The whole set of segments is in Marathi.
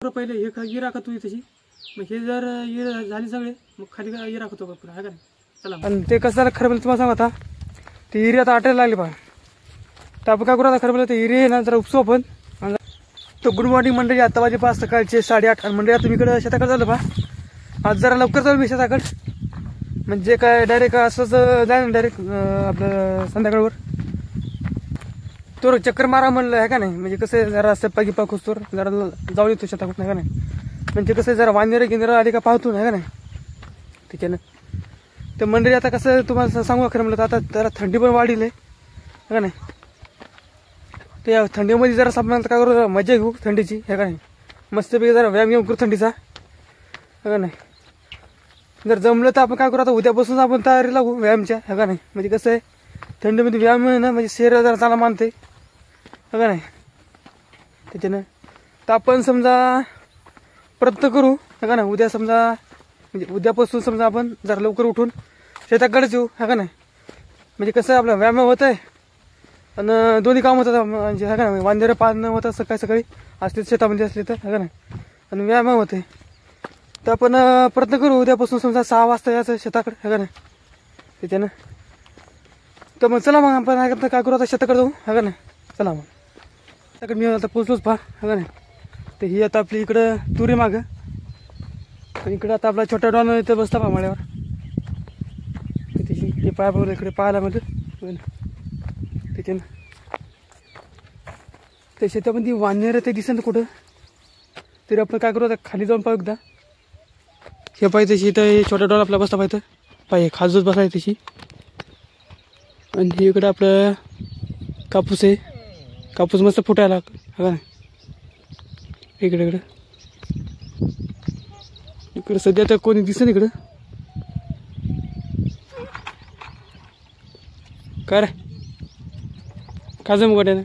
पहिले एक ही राखत होती तशी, मग हे जर ही झाली सगळे मग खाली ही राखत होतो पुन्हा, आहे का नाही. चला आणि ते कसं झालं खरं तुम्हाला सांगा आता ती हिरी आता आटायला लागली पहा. तर आपण काय करू आता खरं ते हिरी ना जरा उपसू आपण. तर गुड मॉर्निंग मंडळी, आता वाजे 5 सकाळचे 8:30 आणि मंडळी आता मी इकडं शेताकडे झालं पहा. आज जरा लवकर चालू मी शेताकडे, म्हणजे काय डायरेक्ट असंच जाय डायरेक्ट आपलं संध्याकाळवर तो चक्कर मारा म्हणलं, आहे का नाही. म्हणजे कसं जरा सप्पा गिप्पा खुसतोर जरा जाऊन येतो शेताकडून, आहे का नाही. म्हणजे कसं जरा वांदेरं गिंदेरं आली का पाहतो, आहे का नाही त्याच्यानं. तर मंडळी आता कसं तुम्हाला सांगू खरं म्हणलं, आता जरा थंडी पण वाढली आहे का नाही. तर या थंडीमध्ये जरा सापडणार काय करू, मजा घेऊ थंडीची, आहे का नाही. मस्तपैकी जरा व्यायाम घेऊ करू थंडीचा, आहे का नाही. जर जमलं तर आपण काय करू आता उद्यापासून आपण तयारी लागू व्यायामच्या, आहे का नाही. म्हणजे कसं आहे थंडीमध्ये व्यायाम आहे ना, म्हणजे शरीर जरा चांगला मानते, आहे का नाही त्याच्यानं. तर आपण समजा प्रयत्न करू, आहे का नाही. उद्या समजा म्हणजे उद्यापासून समजा आपण जरा लवकर उठून शेताकडेच येऊ, आहे का नाही. म्हणजे कसं आपला व्यायाम होत आहे आणि दोन्ही काम होतात, म्हणजे आहे का नाही. वांदेरं पाळणं होतं सकाळी सकाळी असले शेतामध्ये असले तर, आहे का नाही. आणि व्यायाम होते. तर आपण प्रयत्न करू उद्यापासून समजा 6 वाजता यायचं शेताकडे, आहे का नाही त्याच्यानं. तर मग चला मग आपण काय करू आता शेताकडे जाऊ, आहे का नाही. चला मग शेताकडे मी आता पोचलोच पहा, आहे का नाही. तर ही आता आपली इकडं तुरी मागं आणि इकडं आता आपला छोटा डॉन इथं बसला पहा माळ्यावर. त्याची ते पाय बघलं इकडे पाहायला मध्ये त्याच्यानं. ते शेतामध्ये वानर ते दिसेल कुठं तरी आपण काय करू आता खाली जाऊन पाहू एकदा. हे पाहिजे तशी इथं छोटा डॉन आपला बसला पाहिजे पाहिजे खाजूच बसाय तशी. आणि इकडं आपलं कापूस आहे, कापूस मस्त फुटायला हा इकडे इकडं इकडं सध्या तर कोणी दिसत इकडं. काय रे खाजं मुगाट्यानं.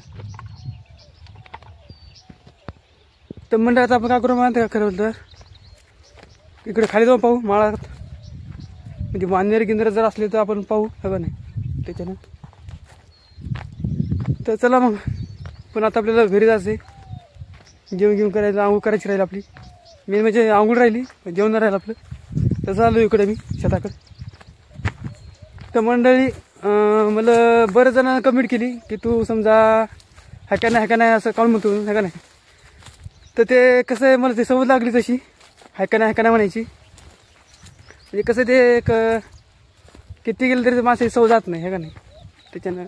तर म्हणलं आता आपण काय करू मानते का खरं तर इकडे खाली जाऊन पाहू माळात, म्हणजे वानर गिंदर जर असले तर आपण पाहू, हवं नाही त्याच्यानं. तर चला मग. पण आता आपल्याला घरी जायचं, जेवण घेऊन करायचं, आंघोळ करायची राहील आपली. मेन म्हणजे आंघोळ राहिली, जेवण राहिलं आपलं. तसं आलो इकडे मी शेताकडे. तर मंडळी मला बरेच जण कमेंट केली की तू समजा हॅका नाही असं काढून म्हणतो, हॅका नाही. तर ते कसं आहे मला ते सवय लागली तशी हॅका नाही म्हणायची. म्हणजे कसं ते एक किती गेलं तरी माणसाची सवय जात नाही, आहे का नाही त्याच्यानं.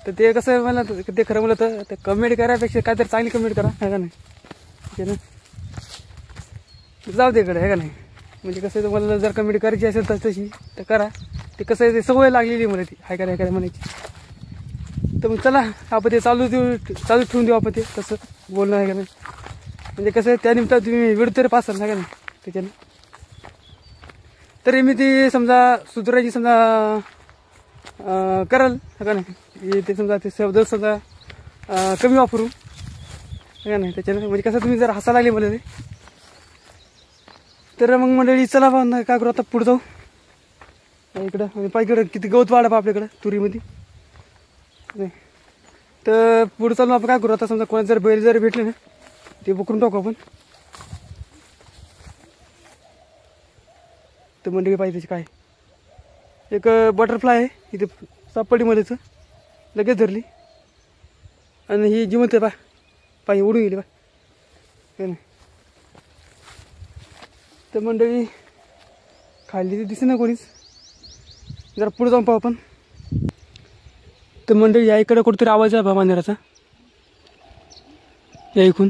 तर ते कसं मला ते खरं म्हणलं तर कमेंट करायपेक्षा काहीतरी चांगली कमेंट करा, आहे का नाही त्याच्यानं. जाऊ दे इकडे, आहे का नाही. म्हणजे कसं तुम्हाला जर कमेंट करायची असेल तर तशी तर करा. ते कसं आहे ते सवय लागलेली मला ती हाय काय म्हणायची. तर मग चला आपण ते चालू ठेवून देऊ आपण ते तसं बोलणं, आहे का नाही. म्हणजे कसं आहे त्यानिमित्त तुम्ही व्हिडिओ तरी पासाल, नाही का नाही त्याच्यानं. तरी मी ती समजा सुधारायची समजा कराल, है का नाही. ते समजा ते शब्द समजा कमी वापरू, है का नाही त्याच्यानं. म्हणजे कसं तुम्ही जर हसायला लागले मला ते. तर मग मंडळी चला बा काय करू आता पुढे जाऊ. इकडं पाहिजे किती गवत वाढा आपल्याकडं तुरीमध्ये. नाही तर पुढे चालून आपण काय करू आता समजा कोणाचं जर बैल जर भेटले ना ते पकडून टाकू आपण. तर मंडळी पाहिजे त्याची काय एक बटरफ्लाय आहे इथे सापडीमध्येच लगेच धरली आणि ही जिवंत आहे पाहिजे उडून गेली नाही. तर मंडळी खाली ते दिसे ना कोणीच, जरा पुढे जाऊन पाहू आपण. तर मंडळी या इकडे कुठेतरी आवाज आहे मांजराचा, या इकून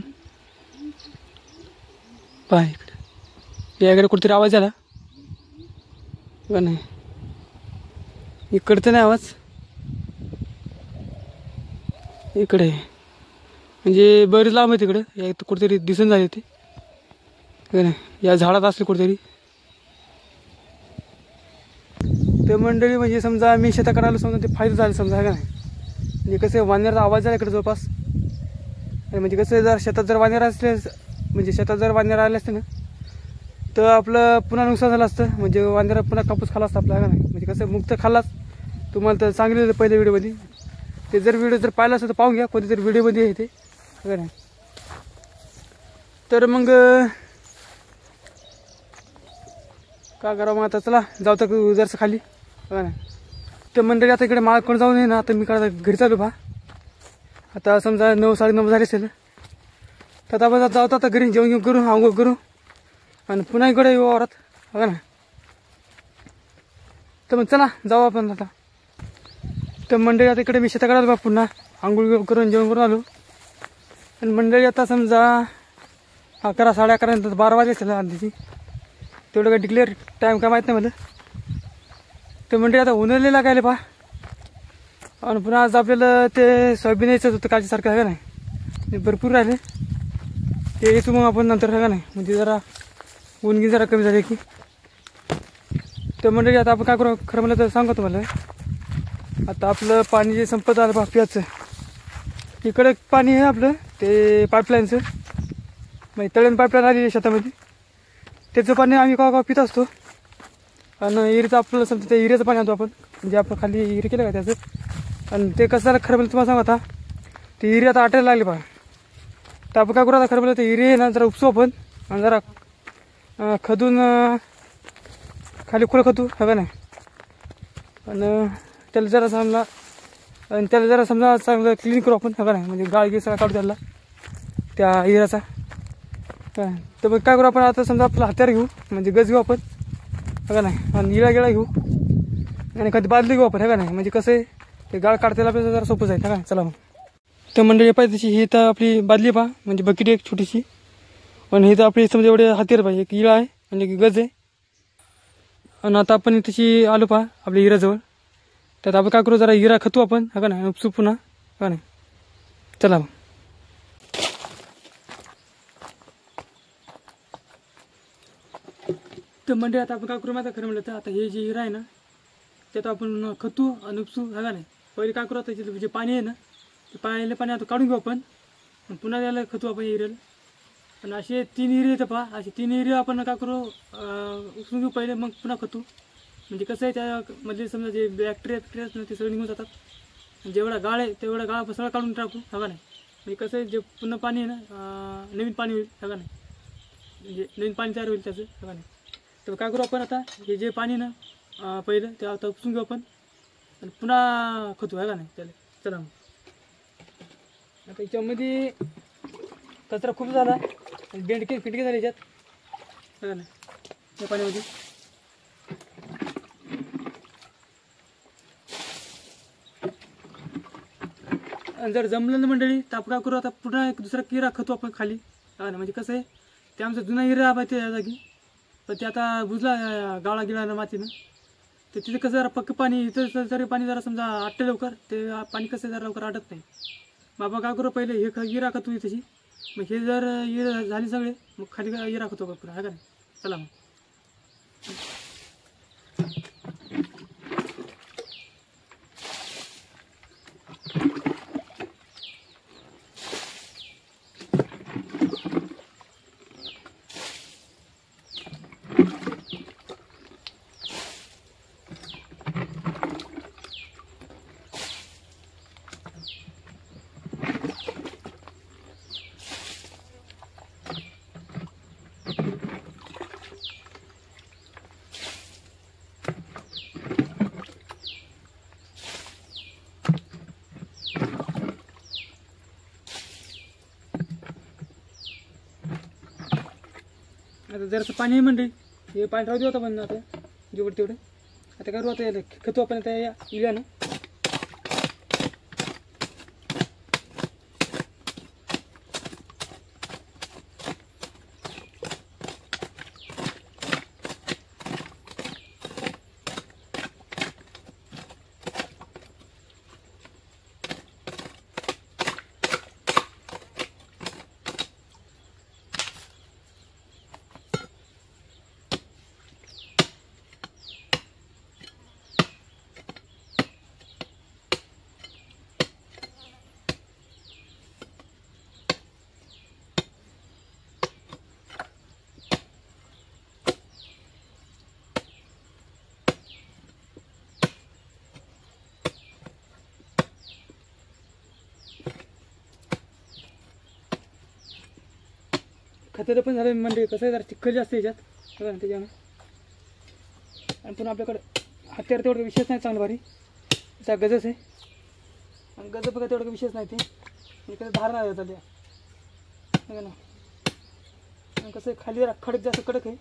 पहा इकडे या इकडे कुठेतरी आवाज आला का नाही. इकडचं नाही आवाज, इकडे म्हणजे बरेच लांब आहे तिकडं. या कुठेतरी दिसून झाले ते का नाही, या झाडात असले कुठेतरी. ते मंडळी म्हणजे समजा मी शेताकडे आलो समजा ते फायदा झाला समजा, का नाही. म्हणजे कसं वानराचा आवाज आहे इकडे जवळपास. म्हणजे कसं जर शेतात जर वानर असले, म्हणजे शेतात जर वानर आले असते ना तर आपलं पुन्हा नुकसान झालं असतं. म्हणजे वानर पुन्हा कापूस खाला असतं आपला, का नाही. म्हणजे कसं मुक्त खाल्लाच तुम्हाला तर सांगितलं पहिल्या व्हिडिओमध्ये. ते जर व्हिडिओ जर पाहिला असतं तर पाहून घ्या कोणत्या तरी व्हिडिओमध्ये आहे ते, का नाही. तर मग काय करावं मग आता, चला जाऊ तर जरसं खाली बघा ना. तर मंडळी आता इकडे माळकडे जाऊन ये ना, आता मी काय घरी चालू बा. आता समजा 9 साडे 9 झाले असेल, तर आपण जाऊ आता घरी जेवण घेऊन करू, आंघोळ करू आणि पुन्हा इकडे येऊ वावरात बघा ना. तर मग चला जाऊ आपण आता. तर मंडळी आता इकडे मी शेताकडे आलो बा, पुन्हा आंघोळ करून जेवण करून आलो. आणि मंडळी आता समजा 11 साडे 11 नंतर 12 वाजले असेल आधीची, तेवढं काय डिक्लेअर टाईम काय माहीत नाही मला. तर मंडळी आता उन्हाळी लागायला पहा. आणि पुन्हा आज आपल्याला ते सोयाबीन यायचं होतं काळजीसारखं आहे का नाही, भरपूर राहिले ते येतो मग आपण नंतर आहे का नाही, म्हणजे जरा ऊनगी जरा कमी झाली की. तर मंडळी आता आपण काय करू, खरं म्हणलं तर सांगतो तुम्हाला. आता आपलं पाणी जे संपत आलं बा प्याचं, इकडे पाणी आहे आपलं ते पाईपलाईनचं, म्हणजे तळण पाईपलाईन आली शेतामध्ये, त्याचं पाणी आम्ही का पित असतो. आणि इरीचं आपलं समजा ते इऱ्याचं पाणी आणतो आपण, म्हणजे आपण खाली इरी केलं का त्याचं. आणि ते कसं झालं खरं म्हणलं तुम्हाला सांगा, आता ते इरी आता आटायला लागली पहा. तर आपण काय करू आता, खरं म्हणलं ते इरी आहे ना जरा उपसू आपण आणि जरा खदून खाली खोळ खतू हवं नाही. आणि त्याला जरा समजा, आणि त्याला जरा समजा चांगलं क्लीन करू आपण हवं नाही, म्हणजे गाळगी सगळा काढू त्याला त्या इऱ्याचा. तर मग काय करू आपण आता, समजा आपलं हत्यार घेऊ, म्हणजे गज घेऊ आपण हवं नाही, आणि इळा गिळा घेऊ आणि कधी बादली घेऊ आपण हवं नाही, म्हणजे कसं आहे ते गाळ काढताना आपल्याला जरा सोपं जाईल हवं. चला मग. तर मंडळी पाहिजे तशी ही तर आपली बादली पहा, म्हणजे बकेट एक छोटीशी. आणि ही तर आपली समजा एवढे हत्यार पाहिजे, एक इळा आहे म्हणजे की गज आहे. आणि आता आपण तशी आलो पहा आपल्या इराजवळ. त्यात आपण काय करू, जरा इरा खतू आपण हा का नाही, उपसू पुन्हा हा नाही. चला मग. तर म्हणजे आता आपण काय करू माहिती खरं म्हणलं तर, आता हे जे इरा आहे ना त्यात आपण खतू आणि उपसू हा का नाही. पहिले काय करू, आता जे पाणी आहे ना ते पाणी आता काढून घेऊ आपण, आणि पुन्हा त्याला खतू आपण इरेल. आणि असे 3 इरे येतं पहा, असे 3 इरे आपण काय करू उपसून घेऊ पहिले, मग पुन्हा खतू. म्हणजे कसं आहे त्यामध्ये समजा जे बॅक्टेरिया ते सगळे निघून जातात. जेवढा गाळ आहे तेवढा गाळ सगळं काढून टाकू हवा नाही. म्हणजे कसं आहे जे पुन्हा पाणी आहे ना नवीन पाणी होईल हवा नाही, म्हणजे नवीन पाणी तयार होईल त्याचं हवा नाही. तर काय करू आपण आता, हे जे पाणी ना पहिलं ते आता उपसून घेऊ आपण आणि पुन्हा खतू आहे का नाही त्याला. चला मग. आता याच्यामध्ये कचरा खूप झाला, बेंडके फिटके झाले याच्यात है ना या पाण्यामध्ये. आणि जर जमलं ना मंडळी तर आपण काय करू, आता पुन्हा एक दुसरा किरा खतू आपण खाली हा ना. म्हणजे कसं आहे ते आमचा जुना हिरा पाहिजे त्या जागी, पण ते आता बुजला गाळा गिळाला मातीनं. तर तिथे कसं जरा पक्क पाणी, इथं जरी पाणी जरा समजा आटते लवकर, ते पाणी कसं जरा लवकर आटत नाही. बाबा काय करू पहिले हे हिरा खतू त्याची, मग हे जर इरा झाली सगळे मग खाली इरा खतू आपण आहे का नाही. चला मग. आता जरासं पाणी आहे मंडळी, हे पाणी राहू दे होतं पण आता जेवढं तेवढं. आता काय करू, आता याला खतू आपण आता या इळ्यानं. खताचं पण झालं म्हणजे कसं आहे जरा चिखल जास्त याच्यात बघा ना त्याच्यानं. आणि पुन्हा आपल्याकडं हत्यार तेवढं विशेष नाही चांगलं भारी त्याचा गजच आहे. आणि गज बघा तेवढं विशेष नाही ते म्हणजे कसं धार नाही जातात बघा ना. आणि कसं खाली जरा खडक जास्त कडक आहे.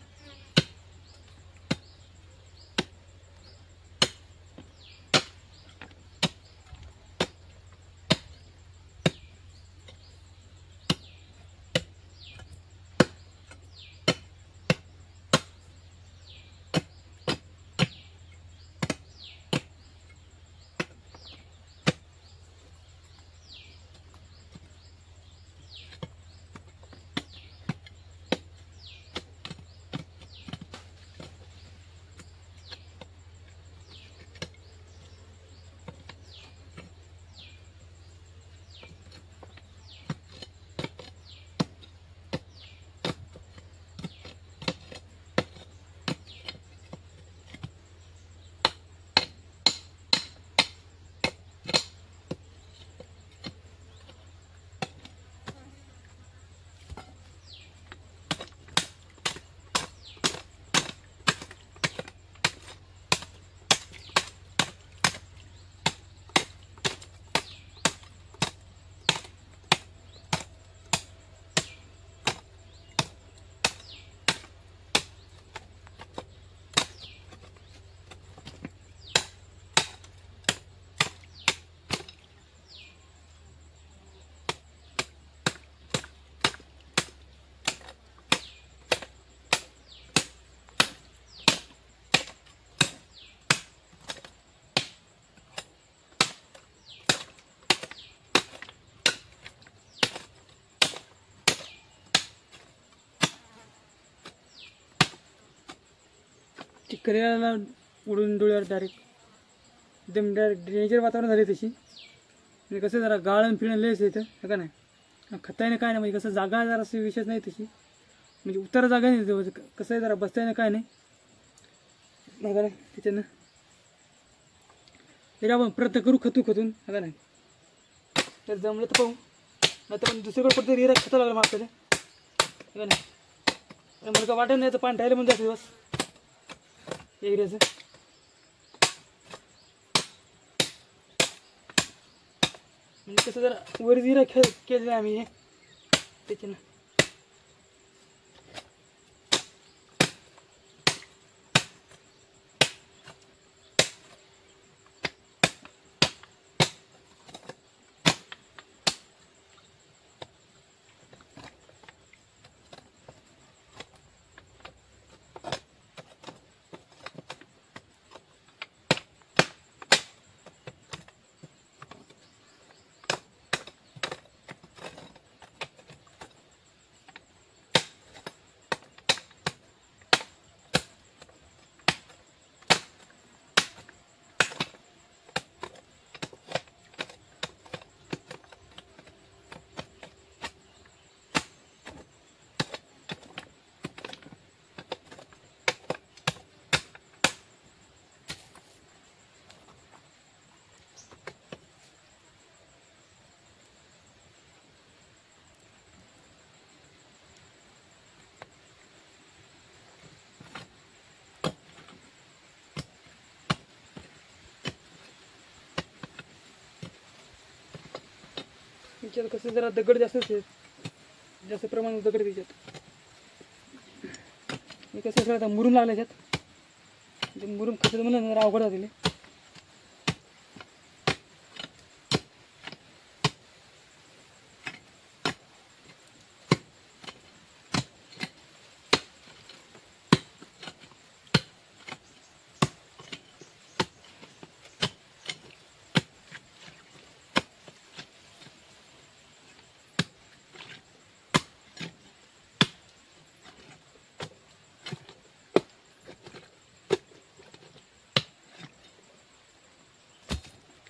चिखल्याला उडून डोळ्यावर डायरेक्ट एकदम डायरेक्ट ड्रेनेजर वातावरण झाले तशी. म्हणजे कसं जरा गाळण फिरणं लयच येतं का नाही. खतायनं काय नाही म्हणजे कसं जागा जरा अशी विशेष नाही तशी म्हणजे उत्तर जागा नाही कसं आहे जरा बसतायनं काय नाही बघा नाही. त्याच्यानं तरी आपण प्रयत्न करू खतून का नाही. तर जमलं तर पाहू नाही तर पण दुसरीकडे पडतं रिरा खता लागलं मग आपल्याला का नाही. मला का वाटत नाही तर पाणी राहिलं म्हणजे दिवस एरियाचं. म्हणजे कसं जरा वर जिरा केलेलं आम्ही हे त्याच्यानं. त्याच्यात कसं जरा दगड जास्त प्रमाणात दगड त्याच्यात. हे कसं सगळं आता मुरुम लागलं त्याच्यात मुरुम खचत म्हणलं जरा अवघड झालेले.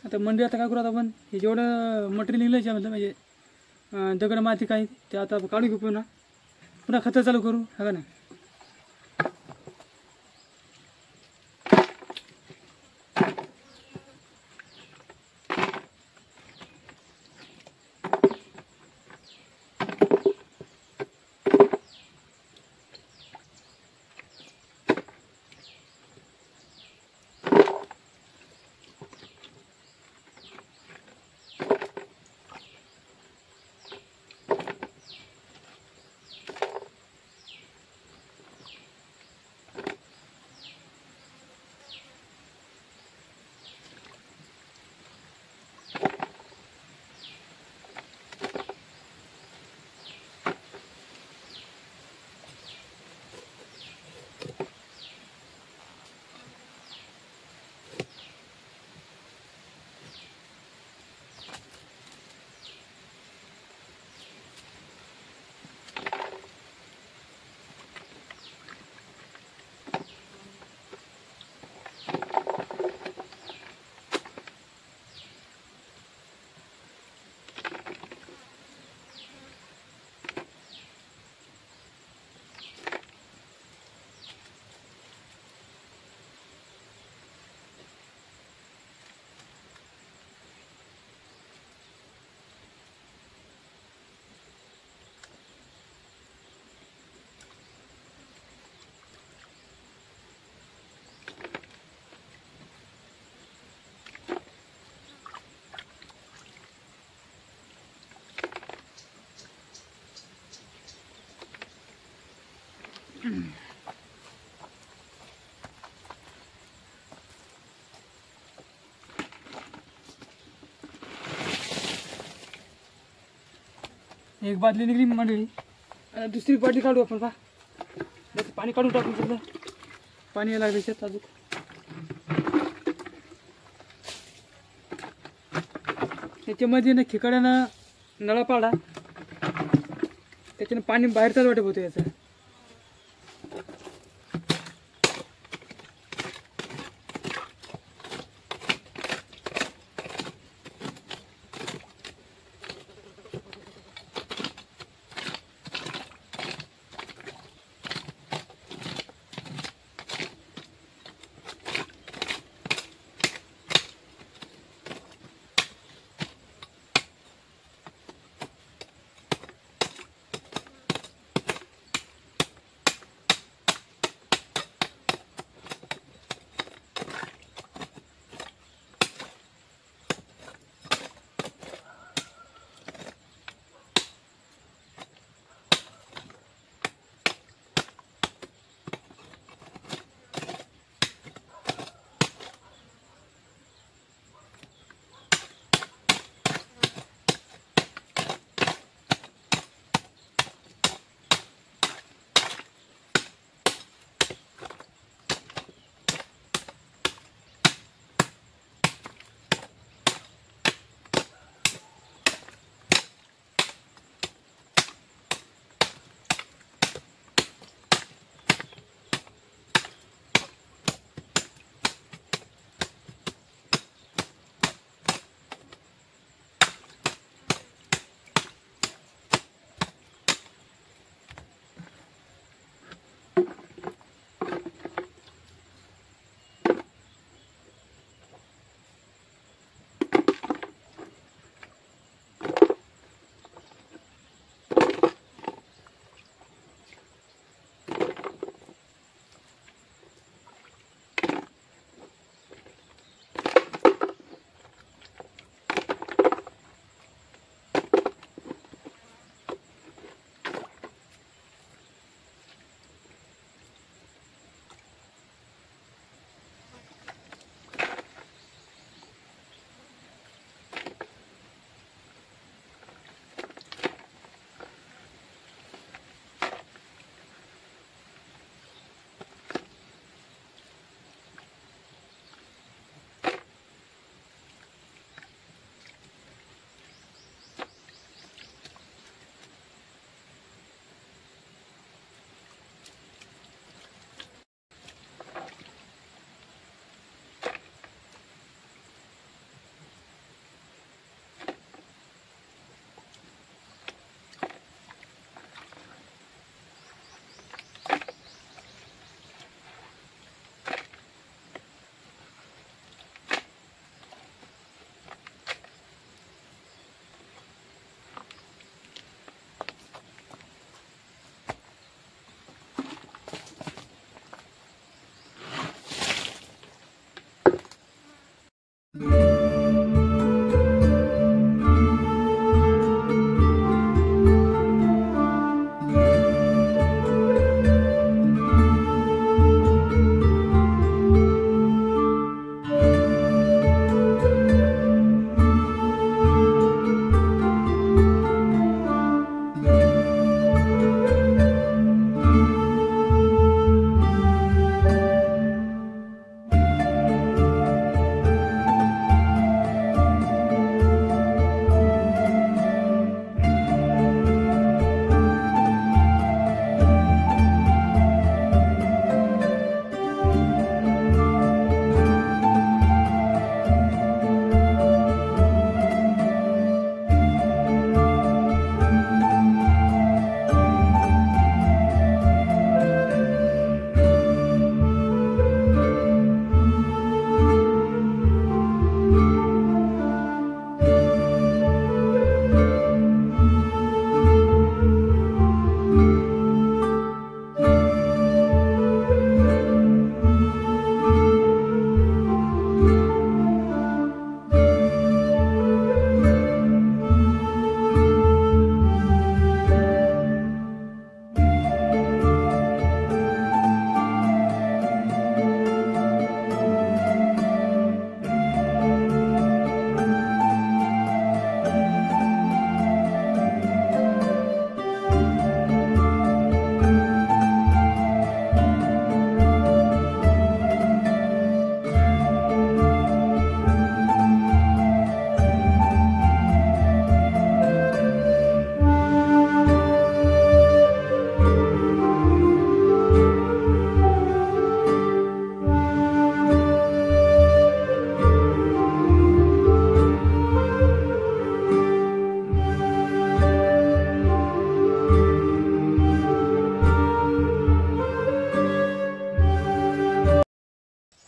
आता मंडी आता काय करू आता आपण हे जेवढं मटेरियल निघलं याच्यामधलं म्हणजे दगड माती काय ते आता काढून घेऊ पुन्हा खतं चालू करू हा नाही. एक बादली निघली मंडळी. आता दुसरी बादली काढू आपण. त्याचं पाणी काढून टाकू. सगळं पाणी यायला लागलं शेत अजून. याच्यामध्ये ना खिकड्यानं नळा पाडा, त्याच्यानं पाणी बाहेरचाच वाटप होतं याचं.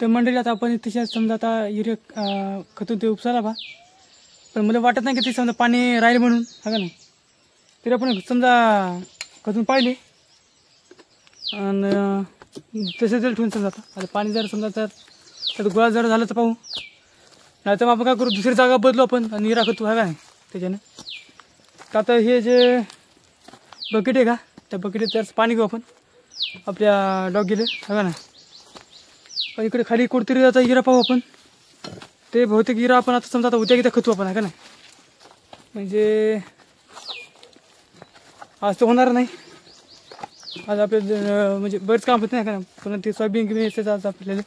तर मंडळी आता आपण तशाच समजा आता युरिया खतून ते उपसाला बा, पण मला वाटत नाही की ते समजा पाणी राहील म्हणून हा का नाही. तरी आपण समजा खतून पाहिले आणि तसे जर ठेवून समजा आता पाणी जर समजा तर गोळा जर झालं तर पाहू, नाही तर मग आपण काय करू दुसरी जागा बदलू आपण आणि युरिया खतू हा का नाही त्याच्याने. का आता हे जे बकेट आहे का त्या बकेटीत जर पाणी घेऊ आपण आपल्या डॉगीला हा का नाही. इकडे खाली कुठतरी आता हिरा पाहू आपण, ते बहुतेक हिरा आपण आता समजा आता उद्या किती खतू आपण आहे का नाही. म्हणजे आज तर होणार नाही, आज आपले म्हणजे बरेच काम होत नाही का नाही. पण ते सोयाबीन किंवा यायचं आज आपल्याला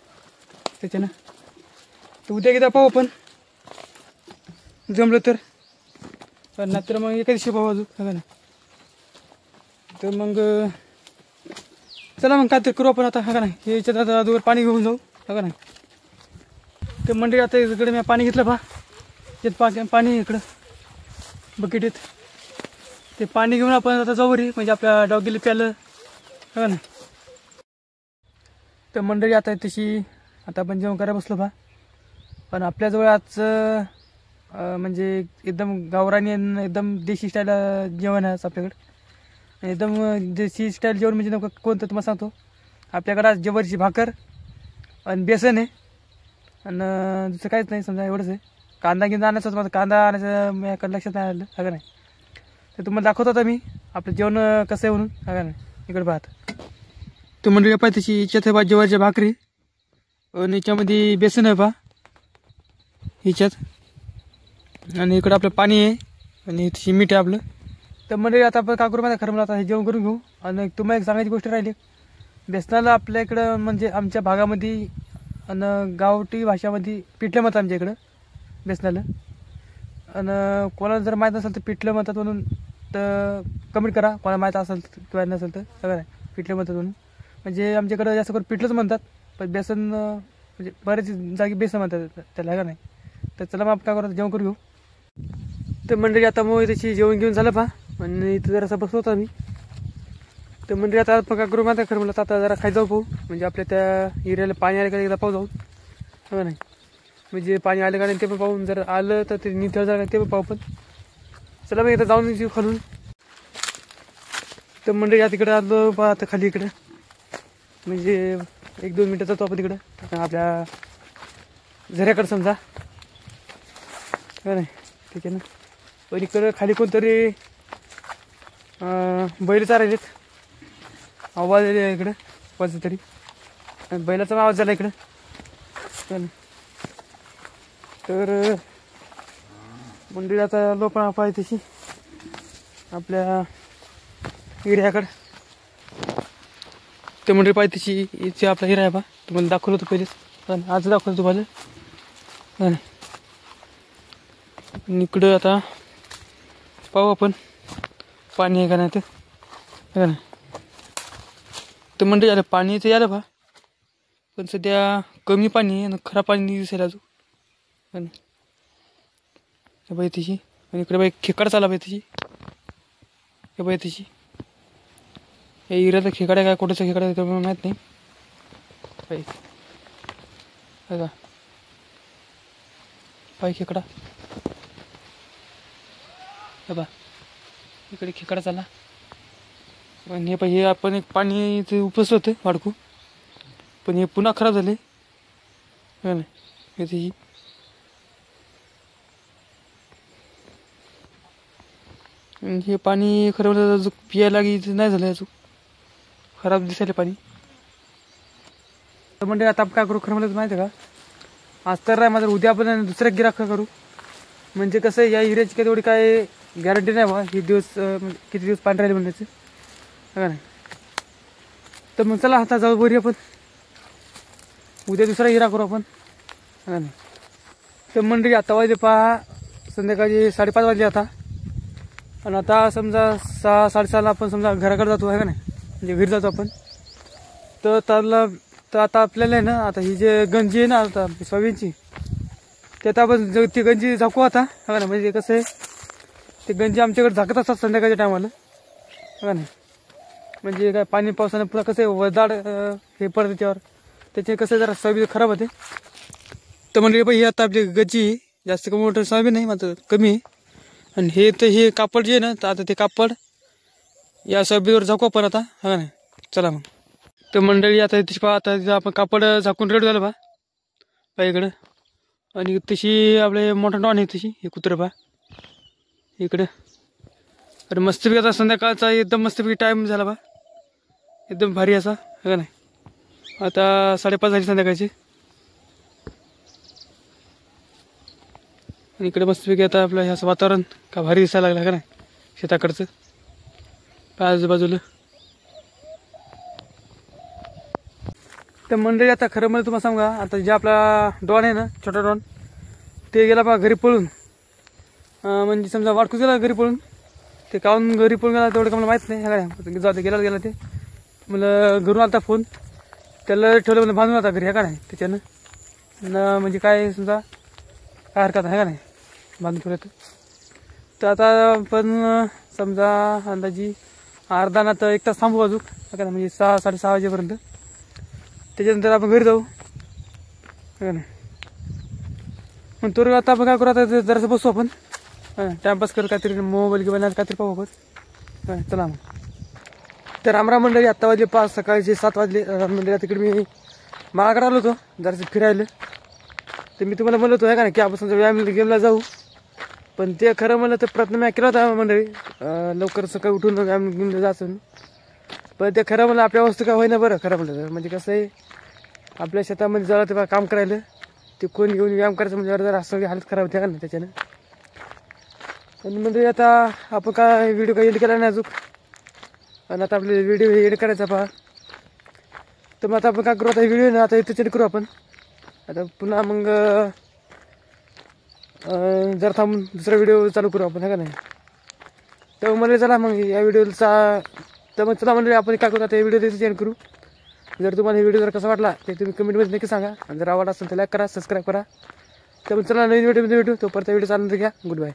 त्याच्यानं, तर उद्या किती पाहू आपण जमलं तर, पण नंतर मग एका दिवशी पाहू अजून हा का नाही. तर मग चला मग काय ते करू आपण आता हा का नाही. हे याच्यात आता अगोदर पाणी घेऊन जाऊ हा का नाही. ते मंडळी आता इकडे मी पाणी घेतलं पहा, त्यात पाणी इकडं बकेटीत, ते पाणी घेऊन आपण आता जाऊ रे म्हणजे आपल्या डॉगीला प्यालं हा का नाही. तर मंडळी आता तशी आता आपण जेवण करायला बसलो पहा, पण आपल्याजवळ आज म्हणजे एकदम गावरानी एकदम देशी स्टाईल जेवण आहे आपल्याकडं. एकदम देशी स्टाईल जेवण म्हणजे नेमकं कोणतं तुम्हाला सांगतो. आपल्याकडं आज जवळची भाकर आणि बेसन आहे आणि दुसरं काहीच नाही समजा एवढंच आहे. कांदा गिंदा आणायचा होता, माझा कांदा आणायचं माझ्याकडे लक्षात नाही आलं हा का नाही. तर तुम्हाला दाखवतो आता मी आपलं जेवण कसं आहे म्हणून हा का नाही. इकडे पाहत तर मंडळी पाहिजे तशी याच्यात आहे जवळच्या भाकरी आणि याच्यामध्ये बेसन आहे पहा ह्याच्यात, आणि इकडं आपलं पाणी आहे आणि तशी मीठ आहे आपलं. तर मंडळी आता आपण काय करू माझ्या खरं मला आता हे जेवण करून घेऊ. आणि तुम्हाला एक सांगायची गोष्ट राहिली, बेसनाला आपल्या इकडं म्हणजे आमच्या भागामध्ये आणि गावठी भाषामध्ये पिठलं म्हणतात आमच्या इकडं बेसनाला. आणि कोणाला जर माहीत नसेल तर पिठलं म्हणतात म्हणून तर कमेंट करा, कोणाला माहीत असेल किंवा नसेल तर सगळं नाही पिठलं म्हणतात म्हणून. म्हणजे आमच्याकडं जास्त करून पिठलंच म्हणतात, पण बेसन म्हणजे बरेच जागी बेसन म्हणतात त्याला का नाही. तर चला मग आपण काय करतो जेवण करू घेऊ. तर मंडळी आता मग त्याची जेवण घेऊन झालं पहा, आणि इथं जरासा बसलो होता मी. तर मंडळी आता आपण काय करू माझं खरं म्हणलं आता जरा खाई जाऊ पाहू, म्हणजे आपल्या त्या एरियाला पाणी आलं का एकदा पाहू जाऊ हा नाही. म्हणजे पाणी आलं का नाही ते पण पाहून, जर आलं तर ते निथळ झालं ते पण पाहू पण. चला मग इथं जाऊन जीव खालून. तर मंडळी आता तिकडं आलो पहा आता खाली इकडं, म्हणजे 1-2 मिनटं जातो आपण तिकडं आपल्या झऱ्याकडं समजा हा नाही. ठीक आहे ना. पण इकडं खाली कोणतरी बैल चारायलेत, आवाज आले इकडं कोणाचा तरी, बैलाचा आवाज झाला इकडं. तर मंदिर आता लोपणा पाहिजे तशी आपल्या हिऱ्याकडं. ते मंदिर पाहिजे तशी इथे आपला हिरा आहे बा, तुम्हाला दाखवलं होतं पहिलेच, पण आज दाखवलं तुम्हाला. इकडं आता पाहू आपण पाणी आहे का नाही तर नाही. तर मंडळी आलं पाणी तर यायला बा, पण सध्या कमी पाणी आहे आणि खराब पाणी दिसायला अजून बाई तिची. आणि इकडे बाई खेकडा चाला बाई तिची, हे बाई तिची हे हिऱ्याचा खेकडा काय कुठेचा खेकडा आहे मला माहीत नाही बाई का बाई खेकडा हे बा इकडे खेकडा चालला. आणि हे पाहिजे आपण एक पाणी ते उपसलं होतं वाडकू, पण हे पुन्हा खराब झाले नाही त्याची. हे पाणी खरं अजून पियायला नाही झालं, अजून खराब दिसायला पाणी. तर म्हणजे आता काय करू खरं मला माहिती आहे का, आज तर माझं उद्या आपण दुसऱ्या गिराक करू. म्हणजे कसं या हिऱ्याची काही तेवढी काय गॅरंटी नाही बा, हे दिवस किती दिवस पाणी राहिले म्हणायचं हा नाही. तर मग चला आता जाऊ बरी आपण उद्या दुसरा हिरा करू आपण हा नाही. तर मंडळी आता वाजले पहा संध्याकाळी 5:30 वाजले आता. आणि आता समजा 6-6:30 आपण समजा घराकडे जातो आहे का नाही, म्हणजे घरी जातो आपण. तर त्याला तर आता आपल्याला आहे ना, आता ही जे गंजी आहे ना आता सोयाबीनची, ते आता आपण ती गंजी झाकू आता हा ना. म्हणजे कसं आहे ते गंजी आमच्याकडे झाकत असतात संध्याकाळच्या टायमाला हा नाही. म्हणजे काय पाणी पावसानं पुन्हा कसं आहे वजाड हे पडतं त्यावर, त्याचे कसं जरा सोयाबीन खराब होते. तर मंडळी बाई ही आता आपली गजी जास्त कमी मोठं सोयाबीन नाही मात्र कमी आहे. आणि हे तर हे कापड जे आहे ना तर आता ते कापड या सोयाबीनवर झाकू आपण आता हा नाही. चला मग तर मंडळी आता तशी पहा आता आपण कापड झाकून रेडी झालं पहा इकडं. आणि तशी आपले मोठा डॉन आहे तशी हे कुत्रं पहा इकडं. अरे मस्तपैकी आता संध्याकाळचा एकदम मस्तपैकी टाईम झाला बा एकदम भारी असा का नाही. आता 5:30 झाली संध्याकाळची. आणि इकडे मस्तपैकी आता आपलं हे असं वातावरण का भारी दिसायला लागलं का नाही शेताकडचं आजूबाजूला. तर मंडळी आता खरं म्हणजे तुम्हाला सांगा आता जे आपला डॉन आहे ना छोटा डॉन ते गेला बा घरी पळून. म्हणजे समजा वाटकूच गेला घरी पळून. ते काहून घरी पळून गेला तेवढं का मला माहीत नाही ह्या जाऊ गेला ते मला घरून आलता फोन. त्याला ठेवलं मला बांधून आता घरी ह्या का नाही त्याच्यानं न म्हणजे काय समजा काय हरकत आहे का नाही बांधून ठेवलं. तर आता आपण समजा अंदाजी अर्धा ना तर 1 तास थांबू बाजू का म्हणजे 6-6:30 वाजेपर्यंत. त्याच्यानंतर आपण घरी जाऊ का नाही. मग तो आता आपण काय करू आता जरासं बसू आपण टाइमपास करू काहीतरी मोबाईल किंवा काहीतरी पाहू आपण. चला मग. तर रामराम मंडळी आत्ता वाजले 5 सकाळचे 7 वाजले. मंडळी तिकडे मी माळाकडे आलो होतो जरासं फिरायला. तर मी तुम्हाला म्हणलं होतो आहे का नाही की आपण समजा व्यायाम गेमला जाऊ. पण ते खरं म्हणलं तर प्रयत्न मी केला होता मंडळी लवकर सकाळी उठून व्यायाम गेमला जायचं. पण ते खरं म्हणलं आपल्या वस्तू काय होईना बरं खरं म्हणलं तर. म्हणजे कसं आहे आपल्या शेतामध्ये जरा ते काम करायला ते कोण घेऊन व्यायाम करायचं म्हणजे जरा सगळी हालत खराब होते का नाही त्याच्यानं. आणि म्हणजे आता आपण काय व्हिडिओ काही एडिट केला नाही अजून. आणि आता आपले व्हिडिओ एडिट करायचा पहा. तर मग आता आपण काय करू आता व्हिडिओ ना आता इथं करू आपण. आता पुन्हा मग जर थांबून दुसरा व्हिडिओ चालू करू आपण का नाही. तर म्हणजे चला मग या व्हिडिओचा तर मग चला म्हणजे आपण काय करू आता व्हिडिओ तिथे चेंज करू. जर तुम्हाला हे व्हिडिओ जर कसा वाटला ते तुम्ही कमेंटमध्ये नक्की सांगा. आणि जर आवडला असेल तर लाईक करा सबस्क्राईब करा. तर मग चला नवीन व्हिडिओमध्ये भेटू. तोपर्यंत व्हिडिओ चालू घ्या. Good bye.